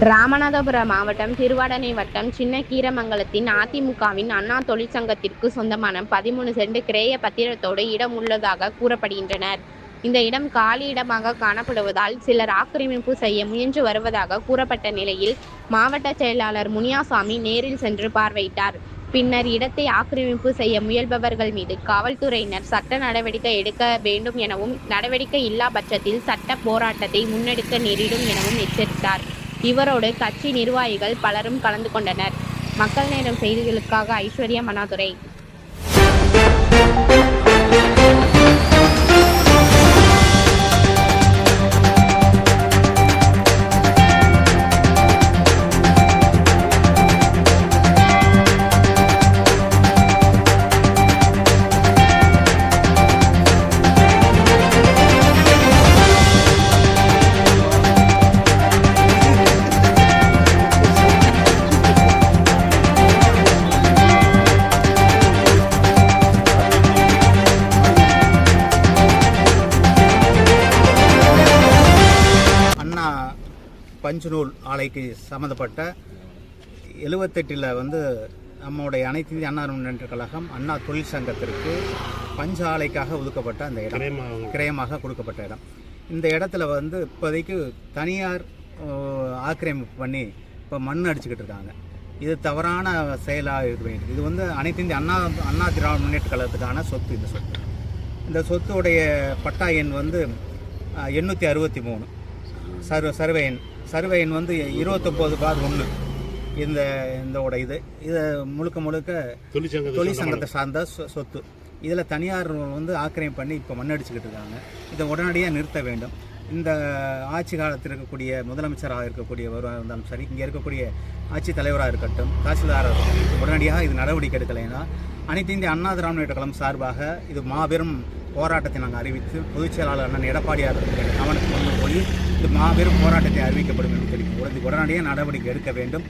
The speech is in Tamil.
ராமநாதபுரம் மாவட்டம் திருவாடானை வட்டம் சின்ன கீரமங்கலத்தின் அதிமுகவின் அண்ணா தொழிற்சங்கத்திற்கு சொந்தமான 13 சென்ட் கிரய பத்திரத்தோடு இடம் உள்ளதாக கூறப்படுகின்றனர். இந்த இடம் காலி இடமாக காணப்படுவதால் சிலர் ஆக்கிரமிப்பு செய்ய முயன்று வருவதாக கூறப்பட்ட நிலையில் மாவட்ட செயலாளர் முனியாசாமி நேரில் சென்று பார்வையிட்டார். பின்னர் இடத்தை ஆக்கிரமிப்பு செய்ய முயல்பவர்கள் மீது காவல்துறையினர் சட்ட நடவடிக்கை எடுக்க வேண்டும் எனவும், நடவடிக்கை இல்லா பட்சத்தில் சட்ட போராட்டத்தை முன்னெடுக்க நேரிடும் எனவும் எச்சரித்தார். இவரோடு கட்சி நிர்வாகிகள் பலரும் கலந்து கொண்டனர். மக்கள் நேரம் செய்திகளுக்காக ஐஸ்வர்யா மன்னாதுரை. பஞ்சுநூல் ஆலைக்கு சம்மந்தப்பட்ட 78 வந்து நம்முடைய அனைத்து இந்திய அண்ணா முன்னேற்ற கழகம் அண்ணா தொழிற்சங்கத்திற்கு பஞ்சு ஆலைக்காக ஒதுக்கப்பட்ட அந்த இடம், கிரயமாக கொடுக்கப்பட்ட இடம். இந்த இடத்துல வந்து இப்போதைக்கு தனியார் ஆக்கிரமிப்பு பண்ணி இப்போ மண் அடிச்சுக்கிட்டு இருக்காங்க. இது தவறான செயலாக இருக்க வேண்டியது. இது வந்து அனைத்து இந்திய அண்ணா திராவிட முன்னேற்ற கழகத்துக்கான சொத்து. இந்த சொத்துடைய பட்டா எண் வந்து 863 சர்வே எண் வந்து 29/1. இதோட இது முழுக்க தொழிற்சங்கத்தை சார்ந்த சொத்து. இதில் தனியார் வந்து ஆக்கிரமிப்பு பண்ணி இப்போ மண்ணடிச்சுக்கிட்டு இருக்காங்க. இதை உடனடியாக நிறுத்த வேண்டும். இந்த ஆட்சி காலத்தில் இருக்கக்கூடிய முதலமைச்சராக இருக்கக்கூடியவராக இருந்தாலும் சரி, இங்கே இருக்கக்கூடிய ஆட்சித் தலைவராக இருக்கட்டும், தாசில்தாராக இருக்கட்டும், உடனடியாக இது நடவடிக்கை எடுக்கலைன்னா அனைத்து இந்திய அண்ணா திராவிட முன்னேற்ற கழகம் சார்பாக இது மாபெரும் போராட்டத்தை நாங்கள் அறிவித்து பொதுச் செயலாளர் அண்ணன் எடப்பாடியார் கவனத்துக்கு கொண்டு போய் இது மாபெரும் போராட்டத்தை அறிவிக்கப்படும் என்று தெரிவிக்கும். உடனடியாக நடவடிக்கை எடுக்க வேண்டும்.